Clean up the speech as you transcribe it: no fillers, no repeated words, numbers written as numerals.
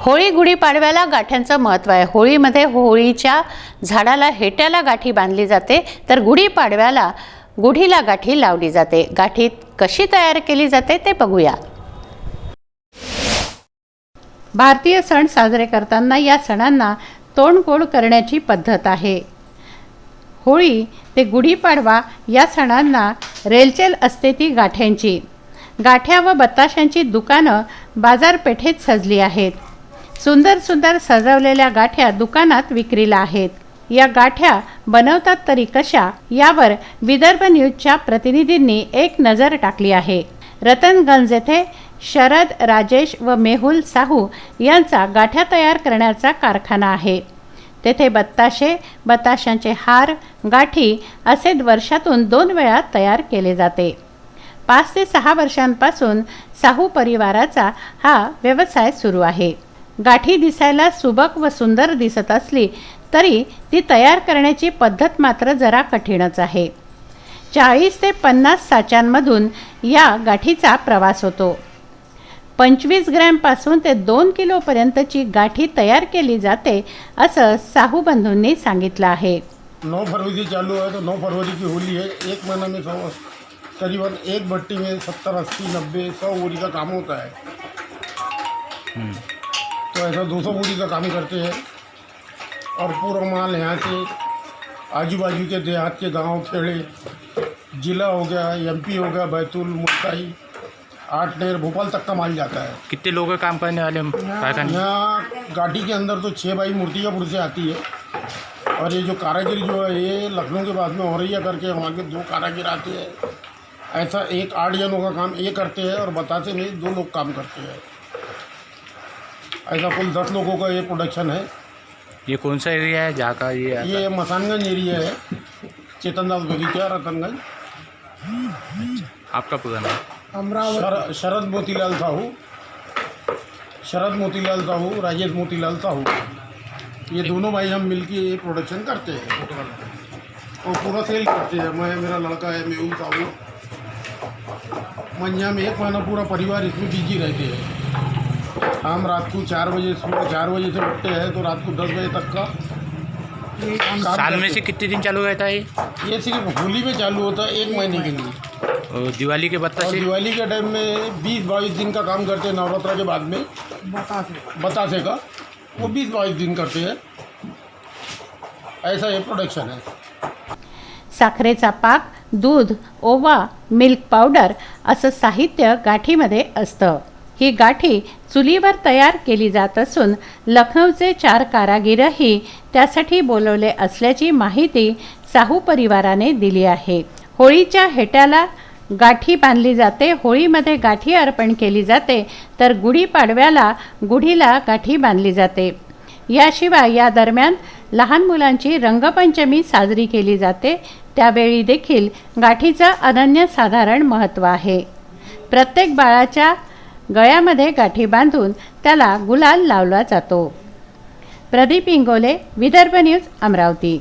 होळी गुढीपाडव्याला गाठ्यांचं महत्त्व आहे। होळीमध्ये होळीच्या झाडाला हेट्याला गाठी बांधली जाते, तर गुढीपाडव्याला गुढीला गाठी लावली जाते। गाठी कशी तयार केली जाते ते बघूया। भारतीय सण साजरे करताना या सणांना तोंडगोड करण्याची पद्धत आहे। होळी ते गुढीपाडवा या सणांना रेलचेल असते ती गाठ्यांची। गाठ्या व बताशांची दुकानं बाजारपेठेत सजली आहेत। सुंदर सुंदर सजवलेल्या गाठ्या दुकानात विक्रीला आहेत। या गाठ्या बनवतात तरी कशा, यावर विदर्भ न्यूजच्या प्रतिनिधींनी एक नजर टाकली आहे। रतनगंज येथे शरद, राजेश व मेहुल साहू यांचा गाठ्या तयार करण्याचा कारखाना आहे। तेथे बत्ताशे, बताशांचे हार, गाठी असे वर्षातून 2 वेळा तयार केले जाते। 5 ते 6 वर्षांपासून साहू परिवाराचा हा व्यवसाय सुरू आहे। गाठी दिसायला सुबक व सुंदर दिसत असली तरी ती तयार करण्याची पद्धत मात्र जरा कठीणच आहे। 40 ते 50 साच्यांमधून या गाठीचा प्रवास होतो। 25 ग्रॅमपासून ते 2 किलोपर्यंतची गाठी तयार केली जाते, असं साहू बंधूंनी सांगितलं आहे। 9 फरवरी चालू है तो 9 फरवरी की होली है। एक महीना में करीबन एक भट्टी में 70, 80, 90, 100 बोरी का काम होता है। तो ऐसा 200 बोरी का काम करते हैं और पूरा माल यहाँ से आजू बाजू के देहात के गांव, खेड़े, जिला हो गया, MP हो गया, बैतूल, मुल्ताई, आठनेर, भोपाल तक का माल जाता है। कितने लोग काम करने वाले यहाँ गाठी के अंदर तो 6 बाई मूर्तियापुर से आती है और ये जो कारागिर जो है ये लखनऊ के बाद में औरैया करके वहाँ के 2 कारागिर आते हैं। ऐसा 8 जनों का काम ये करते हैं और बतासे में 2 लोग काम करते हैं। ऐसा कुल 10 लोगों का ये प्रोडक्शन है। ये कौन सा एरिया है जहाँ का ये मसानगंज एरिया है, चेतनदास बगीचा, रतनगंज। आपका पूरा नाम? शरद मोतीलाल साहू, राजेश मोतीलाल साहू, ये दोनों भाई हम मिलके ये प्रोडक्शन करते हैं और पूरा सेल करते हैं। मैं, मेरा लड़का है मेहुल साहू। मंझा में 1 महीना पूरा परिवार इसमें बिजी रहते हैं। हम रात को 4 बजे, सुबह 4 बजे से उठते हैं तो रात को 10 बजे तक का साल में से कितने दिन चालू रहता है ये सिर्फ होली में चालू होता है 1 महीने के लिए। और दिवाली के बतासे? दिवाली के टाइम में 20-22 दिन का काम करते हैं। नवरात्रा के बाद में बतासे का वो 20-22 दिन करते हैं। ऐसा ये प्रोडक्शन है। साखरेचा पाक, दूध, ओवा, मिल्क पावडर असं साहित्य गाठीमध्ये असतं। ही गाठी चुलीवर तयार केली जात असून लखनौचे 4 कारागीरही त्यासाठी बोलवले असल्याची माहिती साहू परिवाराने दिली आहे। होळीच्या हेट्याला गाठी बांधली जाते। होळीमध्ये गाठी अर्पण केली जाते, तर गुढीपाडव्याला गुढीला गाठी बांधली जाते। याशिवाय या दरम्यान लहान मुलांची रंगपंचमी साजरी केली जाते। त्यावेळी देखील गाठीचं अनन्यसाधारण महत्त्व आहे। प्रत्येक बाळाच्या गळ्यामध्ये गाठी बांधून त्याला गुलाल लावला जातो। प्रदीप इंगोले, विदर्भ न्यूज, अमरावती।